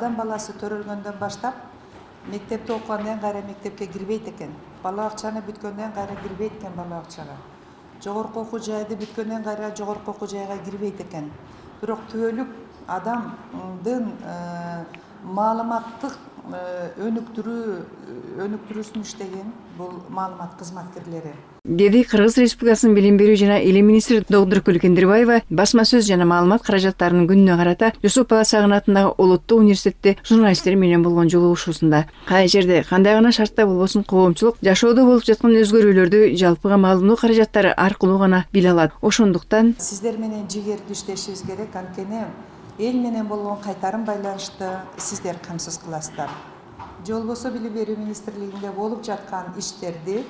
адам баласы төрөлгөндөн баштап мектепте окугандан кайра мектепке кирбейт экен. Бала бакчаны бүткөндөн кайра кирбейт экен бала бакчага. Жогорку окуу жайды бүткөндөн кайра жогорку окуу жайга кирбейт экен. Бирок түбөлүк адамдын маалыматтык өнүктүрүүсүн иштеген бул маалымат кызматкерлери. Деди Кыргыз Республикасынын билим берүү жана илим министри доктор Кендирбаева басма сөз жана маалымат каражаттарынын күнүнө карата Жусуп Баласагын атындагы Улуттук университетте журналисттер менен болгон жолугушуусунда кай жерде кандай гана шартта болбосун коомчулук жашоодо болуп жаткан өзгөрүүлөрдү жалпыга маалымдоо каражаттары аркылуу гана биле алат. Ошондуктан сиздер менен жигердүү иштешибиз керек, анткени эл менен болгон кайтарым байланышты сиздер камсыз кыласыздар. Же болбосо билим берүү министрлигинде болуп жаткан иштерди,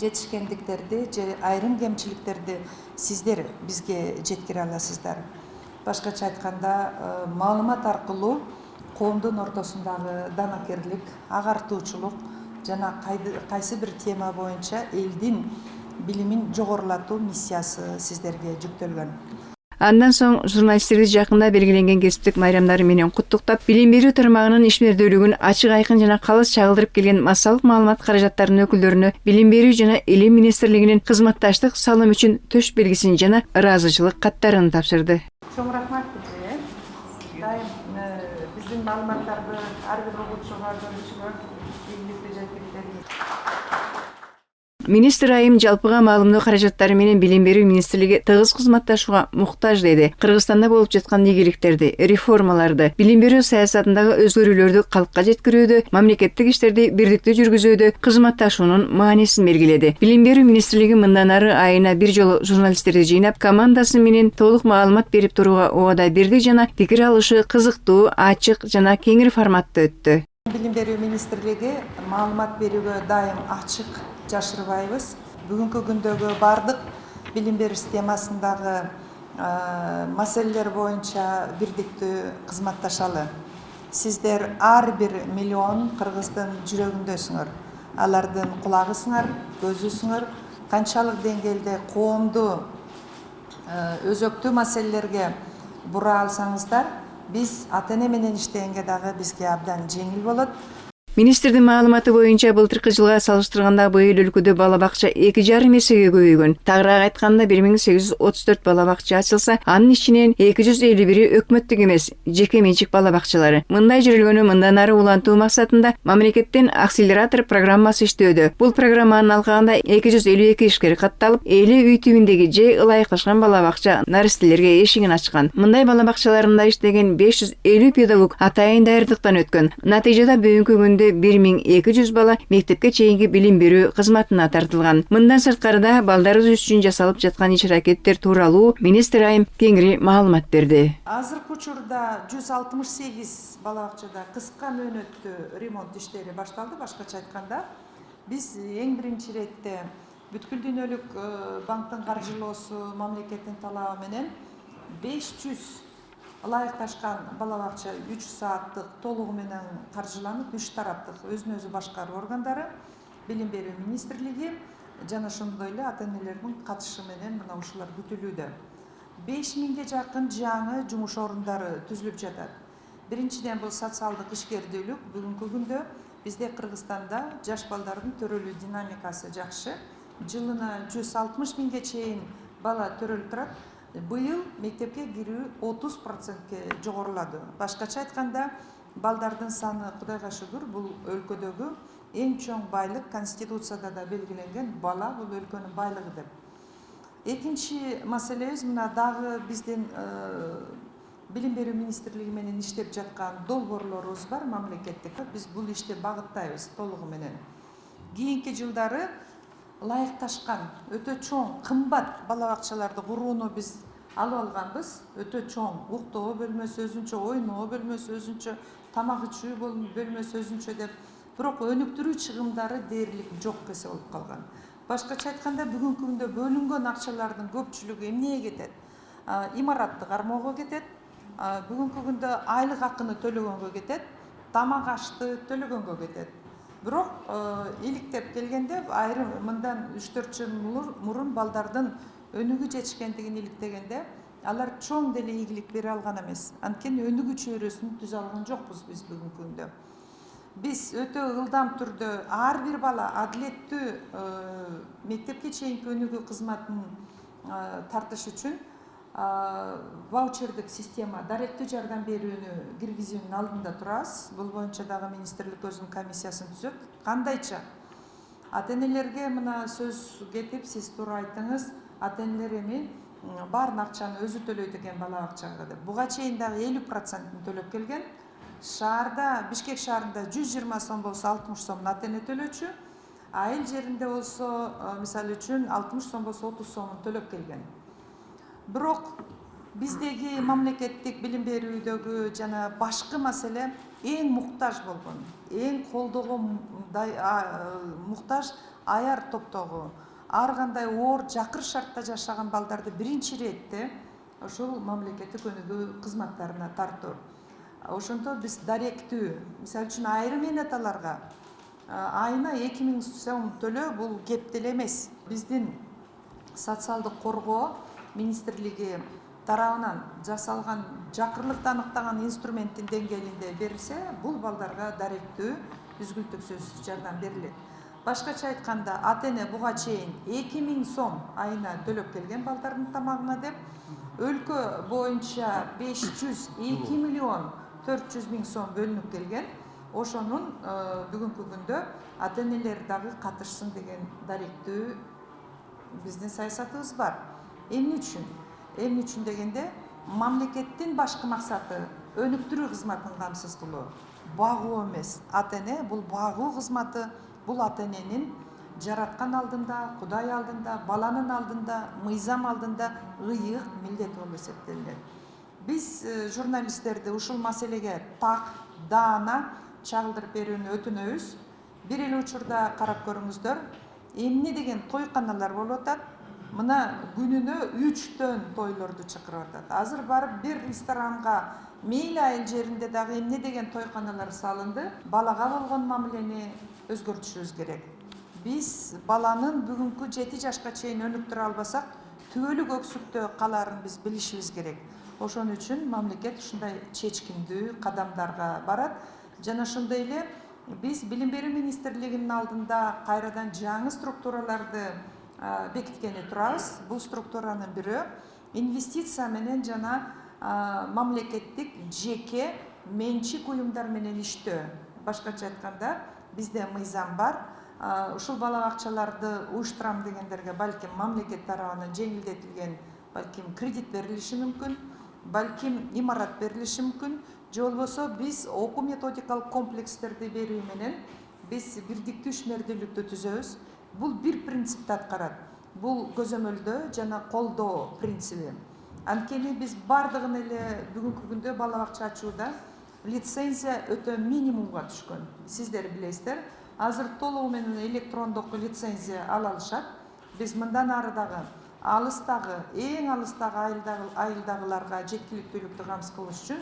жетишкендиктерди же айрым кемчиликтерди сиздер бизге жеткире аласыздар. Башкача айтканда, маалымат аркылуу коомдун ортосундагы данакерлик, агартуучулук жана кайсы бир тема боюнча элдин билимин жогорулатуу миссиясы сиздерге жүктөлгөн. Андан соң журналисттерди жакында белгиленген кесиптик майрамдары менен куттуктап, билим берүү тармагынын ишмердүүлүгүн ачык айкын жана калыс чагылдырып келген массалык маалымат каражаттарынын өкүлдөрүнө билим берүү жана илим министрлигинин кызматташтык салым үчүн төш белгисин жана ыраазычылык каттарын тапшырды. Чоң рахмат бизге. Дайым биздин маалыматтарды ар бир окуучуга, көрүүчүгө ийгиликтүү жеткириштерибиз. Министр айым жалпыга маалымдоо каражаттары менен билим берүү министрлиги тыгыз кызматташууга муктаж деди. Кыргызстанда болуп жаткан ийгиликтерди, реформаларды, билим берүү саясатындагы өзгөрүүлөрдү калкка жеткирүүдө, мамлекеттик иштерди бирдиктүү жүргүзүүдө кызматташуунун маанисин белгиледи. Билим берүү министрлиги мындан ары айына бир жолу журналисттерди жыйнап, командасы менен толук маалымат берип турууга убада берди жана пикир алышы кызыктуу, ачык жана кеңири форматта өттү. Билим берүү министрлиги маалымат берүүгө дайым ачык, жашырбайбыз. Бүгүнкү күндөгү бардык билим берүү системасындагы маселелер боюнча бирдиктүү кызматташалы. Сиздер ар бир миллион кыргыздын жүрөгүндөсүңөр. Алардын кулагысыңар, көзүсүңөр. Канчалык деңгээлде коомду өзөктүү маселелерге бура алсаңыздар, биз ата-эне менен иштегенге дагы бизге абдан жеңил болот. Министрдин маалыматы боюнча былтыркы жылга салыштырганда быйыл өлкөдө бала бакча 2,5 эсеге көбөйгөн. Тагыраак айтканда 1834 бала бакча ачылса, анын ичинен 251 өкмөттүк эмес, жеке менчик бала бакчалары. Мындай жүрүлгөнү мындан ары улантуу максатында мамлекеттен акселератор программасы иштөөдө. Бул программанын алкагында 252 ишкер катталып, эли үй түбүндөгү же ылайыкташкан бала бакча наристелерге эшигин ачкан. Мындай бала бакчаларында иштеген 550 педагог атайын даярдыктан өткөн. Натыйжада бүгүнкү күндө 1200 бала мектепке чейинки билим берүү кызматына тартылган. Мындан сырткарыда балдарыбыз үчүн жасалып жаткан иш-аракеттер тууралуу министр айым кеңири маалымат берди. Азыркы учурда 168 бала бакчада кыска мөөнөттүү ремонт иштери башталды. Башкача айтканда, биз эң биринчи иретте бүткүл дүйнөлүк банктын каржылоосу, мамлекеттин талабы менен 500 ылайыкташкан бала бакча 3 сааттык толугу менен каржыланып, 3 тараптык өзүн өзү башкаруу органдары, билим берүү министрлиги жана ошондой эле ата-энелердин катышы менен мына ушулар күтүлүүдө. 5000ге жакын жаңы жумуш орундары түзүлүп жатат. Биринчиден бул социалдык ишкердүүлүк. Бүгүнкү күндө бизде Кыргызстанда жаш балдардын төрөлүү динамикасы жакшы. Жылына 160 миңге чейин бала төрөлүп турат. Быйыл мектепке кирүү 30%ке жогорулады. Башкача айтканда, балдардын саны, Кудайга шүгүр, бул өлкөдөгү эң чоң байлык, конституцияда да белгиленген, бала бул өлкөнүн байлыгы деп. Экинчи маселебиз мына дагы биздин билим берүү министрлиги менен иштеп жаткан долбоорлорубуз бар, мамлекеттик. Биз бул ишти багыттайбыз толугу менен. Кийинки жылдары ылайыкташкан, өтө чоң, кымбат бала бакчаларды курууну биз алып алганбыз. Өтө чоң, уктоо бөлмөсү өзүнчө, ойноо бөлмөсү өзүнчө, тамак ичүү бөлмөсү өзүнчө деп. Бирок өнүктүрүү чыгымдары дээрлик жок эсе болуп калган. Башкача айтканда, бүгүнкү күндө бөлүнгөн акчалардын көпчүлүгү эмнеге кетет? Имаратты кармоого кетет. Бүгүнкү күндө айлык акыны төлөгөнгө кетет, тамак ашты төлөгөнгө кетет. Бирок иликтеп келгенде айрым мындан 3-4 жыл мурун балдардын өнүгүү жетишкендигин иликтегенде алар чоң деле ийгилик бере алган эмес. Анткени өнүгүү чөйрөсүн түзө алган жокпуз биз бүгүнкү күндө. Биз өтө ылдам түрдө ар бир бала адилеттүү мектепке чейинки өнүгүү кызматын тартыш үчүн ваучердик система, даректүү жардам берүүнү киргизүүнүн алдында турабыз. Бул боюнча дагы министрлик өзүнүн комиссиясын түзөт. Кандайча? Ата-энелерге мына сөз кетип, сиз туура айттыңыз, ата-энелер эми баарын акчаны өзү төлөйт экен бала бакчага деп. Буга чейин дагы 50%-ын төлөп келген. Шаарда, Бишкек шаарында 120 сом болсо 60 сомун ата-эне төлөчү. Айыл жеринде болсо, мисалы үчүн 60 сом болсо 30 сомун төлөп келген. Бирок биздеги мамлекеттик билим берүүдөгү жана башкы маселе эң муктаж болгон, эң колдоого муктаж аяр топтогу, ар кандай оор жакыр шартта жашаган балдарды биринчи иретте ошол мамлекеттик өнүгүү кызматтарына тартуу. Ошондо биз даректүү, мисалы үчүн айрым энеталарга айына 2000 сом төлөө бул кеп деле эмес. Биздин социалдык коргоо министрлиги тарабынан жасалган жакырлыкты аныктаган инструменттин деңгээлинде берилсе, бул балдарга даректүү үзгүлтүксүз жардам берилет. Башкача айтканда, ата-эне буга чейин 2000 сом айына төлөп келген балдардын тамагына деп, өлкө боюнча 502 миллион 400 миң сом бөлүнүп келген. Ошонун бүгүнкү күндө ата-энелер дагы катышсын деген даректүү биздин саясатыбыз бар. Эмне үчүн? Эмне үчүн дегенде, мамлекеттин башкы максаты өнүктүрүү кызматын камсыз кылуу, багуу эмес. Ата-эне бул багуу кызматы, бул ата-эненин жараткан алдында, Кудай алдында, баланын алдында, мыйзам алдында ыйык милдети болуп эсептелет. Биз журналисттерди ушул маселеге так, даана чагылдырып берүүнү өтүнөбүз. Бир эле учурда карап көрүңүздөр, эмне деген тойканалар болуп атат. Мына күнүнө 3 тойлорду чакырып атат. Азыр барып бир ресторанга мейли айыл жеринде дагы эмне деген тойканалар салынды. Балага болгон мамилени өзгөртүшүбүз керек. Биз баланын бүгүнкү 7 жашка чейин өнүктүрө албасак, түбөлүк өксүктө калаарын биз билишибиз керек. Ошон үчүн мамлекет ушундай чечкиндүү кадамдарга барат. Жана ошондой эле биз билим берүү министрлигинин алдында кайрадан жаңы структураларды бекиткени турабыз. Бул структуранын бири инвестиция менен жана мамлекеттик жеке менчик уюмдар менен иштөө. Башкача айтканда, бизде мыйзам бар. Ушул бала бакчаларды уюштурам дегендерге балким мамлекет тарабынан жеңилдетилген, балким кредит берилиши мүмкүн, балким имарат берилиши мүмкүн. Же болбосо биз окуу методикалык комплекстерди берүү менен биз бирдиктүү ишмердүүлүктү түзөбүз. Бул бир принципти аткарат. Бул көзөмөлдөө жана колдоо принциби. Анткени биз бардыгын эле бүгүнкү күндө бала бакча ачууда лицензия өтө минимумга түшкөн. Сиздер билесиздер, азыр толугу менен электрондук лицензия ала алышат. Биз мындан ары дагы алыстагы, эң алыстагы айылдагыларга жеткиликтүүлүктү камсыз кылыш үчүн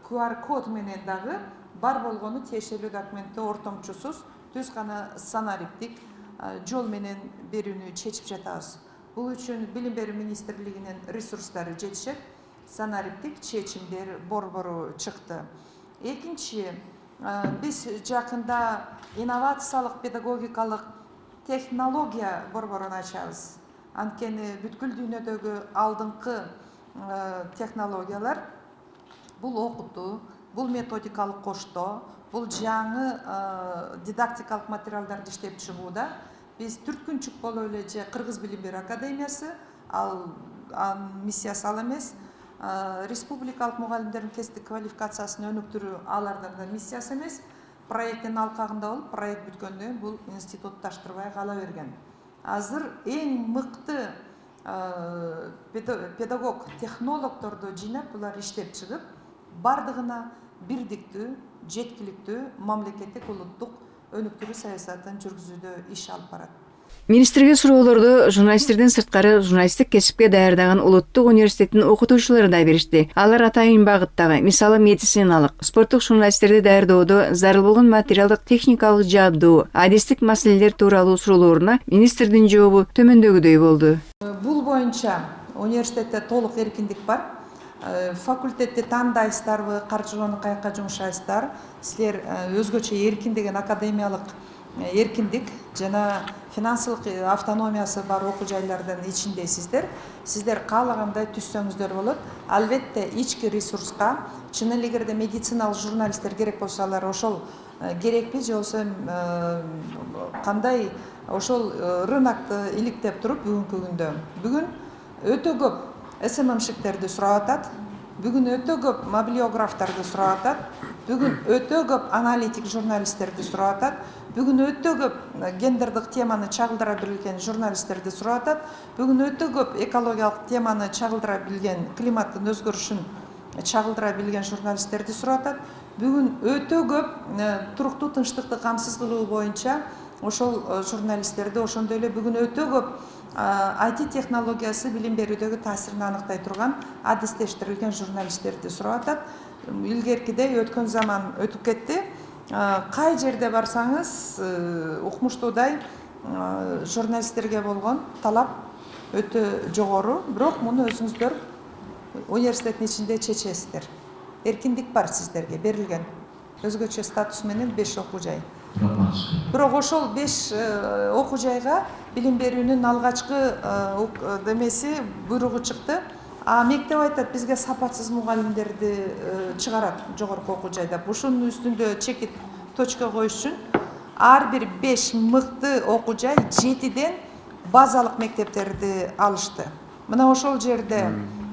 QR код менен дагы бар болгону тиешелүү документти ортомчусуз түз гана санариптик жол менен берүүнү чечип жатабыз. Бул үчүн билим берүү министрлигинин ресурстары жетишет, санариптик чечимдер борбору чыкты. Экинчи, биз жакында инновациялык педагогикалык технология борборун ачабыз. Анткени бүткүл дүйнөдөгү алдыңкы технологиялар бул окутуу, бул методикалык коштоо, бул жаңы дидактикалык материалдарды иштеп чыгууда. Биз түрткүнчүк болуп эле же Кыргыз билим берүү академиясы, ал миссиясы ал эмес. Республикалык мугалимдердин кесиптик квалификациясын өнүктүрүү алардын да миссиясы эмес. Проекттин алкагында болуп, проект бүткөндөн кийин бул институт таштырбай кала берген. Азыр эң мыкты педагог, технологдорду жыйнап, булар иштеп чыгып, бардыгына бирдиктүү, жеткиликтүү мамлекеттик улуттук өнүктүрүү саясатын жүргүзүүдө иш алып барат. Министрге суроолорду журналисттерден сырткары журналисттик кесипке даярдаган Улуттук университеттин окутуучулары да беришти. Алар атайын багыттагы, мисалы медициналык, спорттук журналисттерди даярдоодо зарыл болгон материалдык техникалык жабдуу, адистик маселелер тууралуу суроолоруна министрдин жообу төмөндөгүдөй болду. Бул боюнча университетте толук эркиндик бар. Факультетти тандайсыздарбы, каржылоону каяка жумшайсыздар, силер өзгөчө эркин деген академиялык эркиндик жана финансылык автономиясы бар окуу жайлардын ичиндесиздер. Сиздер каалагандай түзсөңүздөр болот. Албетте ички ресурска чын эле эгерде медициналык журналисттер керек болсо алар ошол керекпи же болбосо кандай ошол рынокты иликтеп туруп бүгүнкү күндө бүгүн өтө көп СММшиктерди сурап атат. Бүгүн өтө көп мобилиографтарды сурап атат. Бүгүн өтө көп аналитик журналисттерди сурап атат. Бүгүн өтө көп гендердик теманы чагылдыра билген журналисттерди сурап атат. Бүгүн өтө көп экологиялык теманы чагылдыра билген, климаттын өзгөрүшүн чагылдыра билген журналисттерди сурап атат. Бүгүн өтө көп туруктуу тынчтыкты камсыз кылуу боюнча ошол журналисттерди, ошондой эле бүгүн өтө көп IT технологиясы билим берүүдөгү таасирин аныктай турган адистештирилген журналисттерди сурап атат. Илгеркидей өткөн заман өтүп кетти. Кай жерде барсаңыз укмуштуудай журналисттерге болгон талап өтө жогору, бирок муну өзүңүздөр университеттин ичинде чечесиздер. Эркиндик бар сиздерге берилген. Өзгөчө статус менен 5 окуу жай. Бирок ошол 5 окуу жайга билим берүүнүн алгачкы демеси буйругу чыкты. Мектеп айтат, бизге сапатсыз мугалимдерди чыгарат жогорку окуу жайда. Ушунун үстүндө чекит точка коюш үчүн ар бир 5 мыкты окуу жай 7ден базалык мектептерди алышты. Мына ошол жерде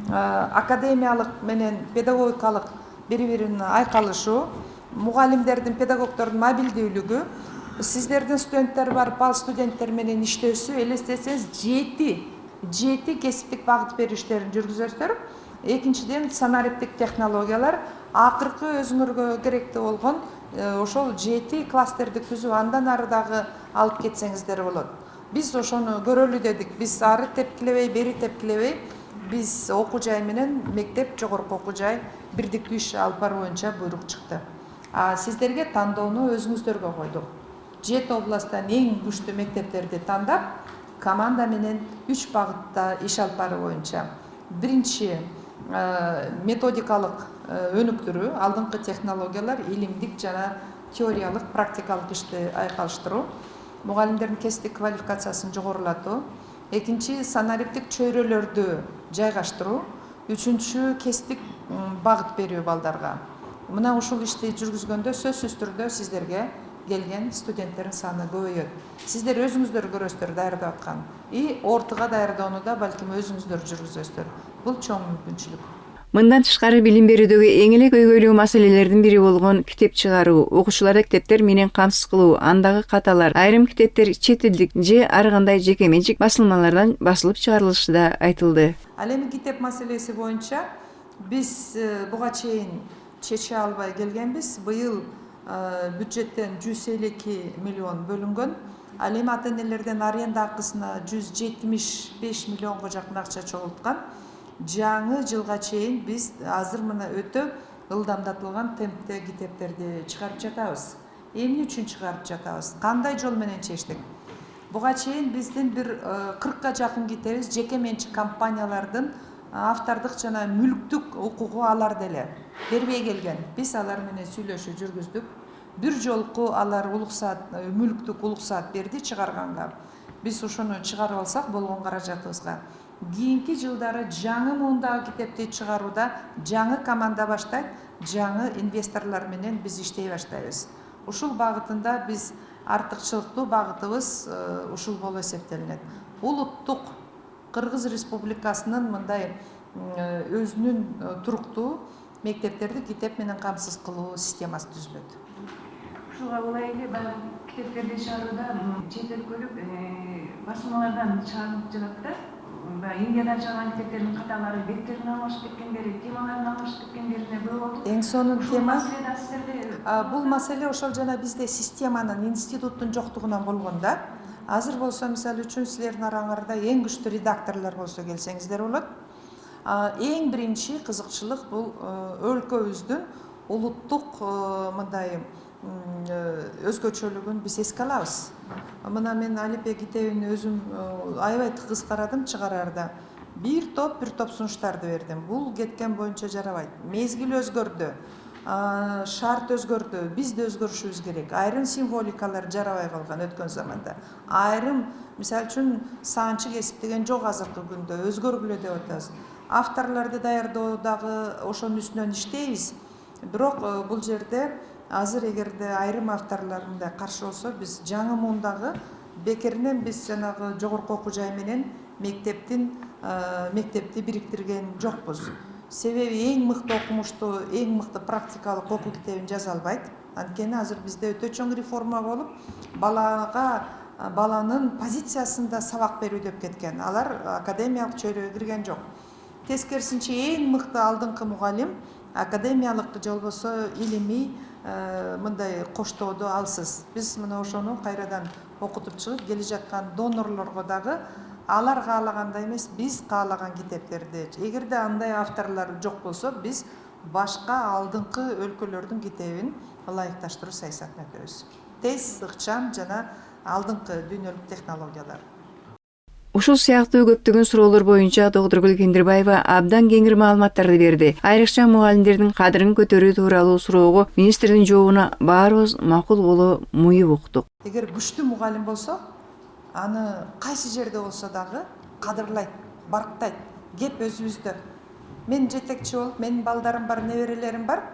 академиялык менен педагогикалык бири-бирин айкалышуу, мугалимдердин, педагогдордун мобилдүүлүгү, сиздердин студенттер барып ал студенттер менен иштөөсү, элестесеңиз 7 кесиптик багыт бериштерин жүргүзөсүздөр. Экинчиден санариптик технологиялар, акыркы өзүңөргө керектүү болгон ошол 7 кластерди түзүү, андан ары дагы алып кетсеңиздер болот. Биз ошону көрөлү дедик. Биз ары тепкилебей, бери тепкилебей, биз окуу жай менен мектеп, жогорку окуу жай бирдиктүү иш алып баруу боюнча буйрук чыкты. Сиздерге тандоону өзүңүздөргө койдук. 7 областтан эң күчтүү мектептерди тандап, команда менен 3 багытта иш алып баруу боюнча. Биринчи методикалык өнүктүрүү, алдыңкы технологиялар, илимдик жана теориялык, практикалык ишти айкалыштыруу, мугалимдердин кесиптик квалификациясын жогорулатуу. Экинчи санариптик чөйрөлөрдү жайгаштыруу. Үчүнчү кесиптик багыт берүү балдарга. Мына ушул ишти жүргүзгөндө сөзсүз түрдө сиздерге келген студенттердин саны көбөйөт. Сиздер өзүңүздөр көрөсүздөр даярдап аткан. Ортуга даярдоону да балким өзүңүздөр жүргүзөсүздөр. Бул чоң мүмкүнчүлүк. Мындан тышкары билим берүүдөгү эң эле көйгөйлүү маселелердин бири болгон китеп чыгаруу, окуучуларда китептер менен камсыз кылуу, андагы каталар, айрым китептер чет элдик же ар кандай жеке менчик басылмалардан басылып чыгарылышы да айтылды. Ал эми китеп маселеси боюнча биз буга чейин чече албай келгенбиз. Быйыл бюджеттен 152 миллион бөлүнгөн. Ал эми ата-энелерден аренда акысына 175 миллионго жакын акча чогулткан. Жаңы жылга чейин биз азыр мына өтө ылдамдатылган темпте китептерди чыгарып жатабыз. Эмне үчүн чыгарып жатабыз? Кандай жол менен чечтик? Буга чейин биздин бир 40га жакын китебиз жеке менчик компаниялардын автордук жана мүлктүк укугу алар деле бербей келген. Биз алар менен сүйлөшүү жүргүздүк. Бир жолку алар мүлктүк улуксаат берди чыгарганга. Биз ошону чыгарып алсак болгон каражатыбызга. Кийинки жылдары жаңы муундагы китепти чыгарууда жаңы команда баштайт, жаңы инвесторлор менен биз иштей баштайбыз. Ушул багытында биз артыкчылыктуу багытыбыз ушул болуп эсептелинет. Улуттук Кыргыз Республикасынын мындай өзүнүн туруктуу мектептерди китеп менен камсыз кылуу системасы түзүлөт. Ушуга улай эле китептерди чыгарууда чет өлкөлүк басылмалардан чыгарылып жатат да. Индиядан чыгарган китептердин каталары, беттерин алмашып кеткендери, темаларын алмашып кеткендерине көп болду. Эң сонун тема маселеде бул маселе ошол жана бизде системанын, институттун жоктугунан болгон да. Азыр болсо мисалы үчүн силердин араңарда эң күчтүү редакторлор болсо келсеңиздер болот. Эң биринчи кызыкчылык бул өлкөбүздүн улуттук мындай өзгөчөлүгүн биз эске алабыз. Мына мен Алипе китебин өзүм аябай тыгыз карадым чыгараарда. бир топ сунуштарды бердим. Бул кеткен боюнча жарабайт. Мезгил өзгөрдү, шарт өзгөрдү, биз да өзгөрүшүбүз керек. Айрым символикалар жарабай калган өткөн заманда. Айрым, мисалы үчүн, саанчы кесип деген жок азыркы күндө, өзгөргүлө деп атабыз. Авторлорду даярдоодагы ошонун үстүнөн иштейбиз. Бирок бул жерде азыр эгерде айрым авторлор мындай каршы болсо, биз жаңы муундагы бекеринен биз жанагы жогорку окуу жай менен мектепти бириктирген жокпуз. Себеби эң мыкты окумуштуу, эң мыкты практикалык окуу китебин жаза албайт. Анткени азыр бизде өтө чоң реформа болуп, баланын позициясында сабак берүү деп кеткен. Алар академиялык чөйрөгө кирген жок. Тескерисинче эң мыкты алдыңкы мугалим академиялык же болбосо илимий мындай коштоодо алсыз. Биз мына ошону кайрадан окутуп чыгып келе жаткан донорлорго дагы алар каалагандай эмес, биз каалаган китептерди. Эгерде андай авторлор жок болсо, биз башка алдыңкы өлкөлөрдүн китебин ылайыкташтыруу саясатын өтөбүз. Тез, ыкчам жана алдыңкы дүйнөлүк технологиялар. Ушул сыяктуу көптөгөн суроолор боюнча Догдургүл Кендирбаева абдан кеңири маалыматтарды берди. Айрыкча мугалимдердин кадырын көтөрүү тууралуу суроого министрдин жообуна баарыбыз макул болуу муюп уктук. Эгер күчтүү мугалим болсо, аны кайсы жерде болсо дагы кадырлайт, барктайт. Кеп өзүбүздө. Мен жетекчи болуп, менин балдарым бар, неберелерим бар.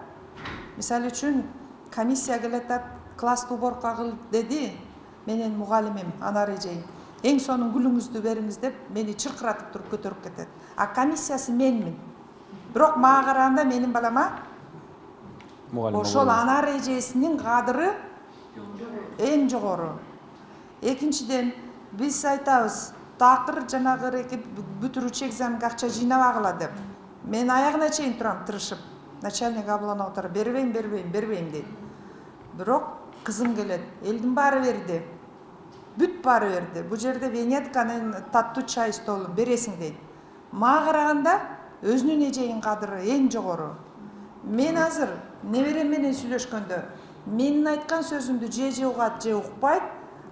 Мисалы үчүн, комиссия келатат, класстык уборка кыл деди, менин мугалимим Анар эжей. Эң сонун гүлүңүздү бериңиз деп мени чыркыратып туруп көтөрүп кетет. А комиссиясы менмин. Бирок мага караганда менин балама ошол Анар эжесинин кадыры эң жогору. Экинчиден, биз айтабыз, такыр жанагы бүтүрүүчү экзаменге акча жыйнабагыла деп. Мен аягына чейин турам тырышып, начальник аблана отуруп бербейм дейт. Бирок кызым келет, элдин баары берди. Бүт баары берди. Бул жерде Венетканын таттуу чай столун бересиң дейт. Мага караганда өзүнүн эжейин кадыры эң жогору. Мен азыр неберем менен сүйлөшкөндө, менин айткан сөзүмдү же угат, же укпайт,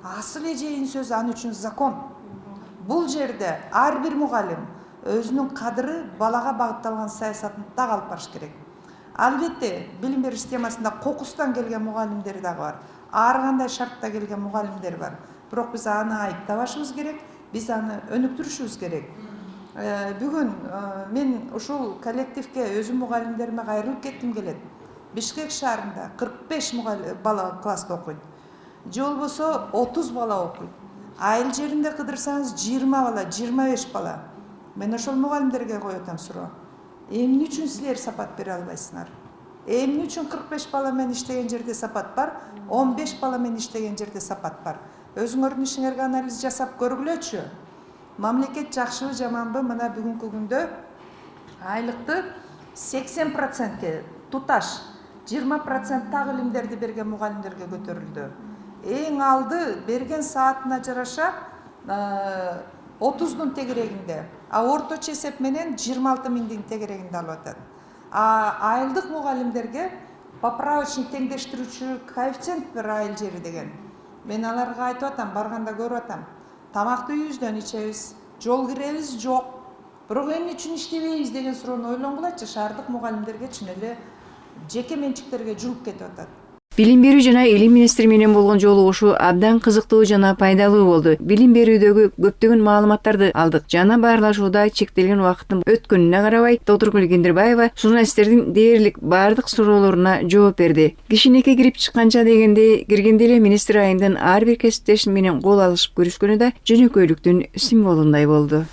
асыл эжейин сөзү аны үчүн закон. Бул жерде ар бир мугалим өзүнүн кадыры балага багытталган саясатын так алып барыш керек. Албетте, билим берүү системасында кокустан келген мугалимдер дагы бар. Ар кандай шартта келген мугалимдер бар. Бирок биз аны айыптабашыбыз керек, биз аны өнүктүрүшүбүз керек. Бүгүн мен ушул коллективге өзүм мугалимдериме кайрылып кетким келет. Бишкек шаарында 45 бала класста окуйт. Же болбосо 30 бала окуйт. Айыл жеринде кыдырсаңыз 20 бала, 25 бала. Мен ошол мугалимдерге коюп атам суроо. Эмне үчүн силер сапат бере албайсыңар? Эмне үчүн 45 бала менен иштеген жерде сапат бар, 15 бала менен иштеген жерде сапат бар? Өзүңөрдүн ишиңерге анализ жасап көргүлөчү. Мамлекет жакшыбы, жаманбы, мына бүгүнкү күндө айлыкты 80%ке туташ 20% так илимдерди берген мугалимдерге көтөрүлдү. Эң алды берген саатына жараша 30-дун тегерегинде, а орточо эсеп менен 26 миңдин тегерегинде алып атат. Айылдык мугалимдерге поправочный теңдештирүүчү коэффициент бар айыл жери деген. Мен аларга айтып атам, барганда көрүп атам. Тамакты үйүбүздөн ичебиз, жол киребиз жок. Бирок эмне үчүн иштебейбиз деген суроону ойлонгулачы, шаардык мугалимдерге чын эле жеке менчиктерге жугуп кетип атат. Билим берүү жана илим министри менен болгон жолугушуу абдан кызыктуу жана пайдалуу болду. Билим берүүдөгү көптөгөн маалыматтарды алдык. Жана баарлашууда чектелген убакыттын өткөнүнө карабай, Догдургүл Кендирбаева журналисттердин дээрлик бардык суроолоруна жооп берди. Кишинекке кирип чыкканча дегенде, киргенде эле министр айымдын ар бир кесиптеши менен кол алышып көрүшкөнү да жөнөкөйлүктүн символундай болду.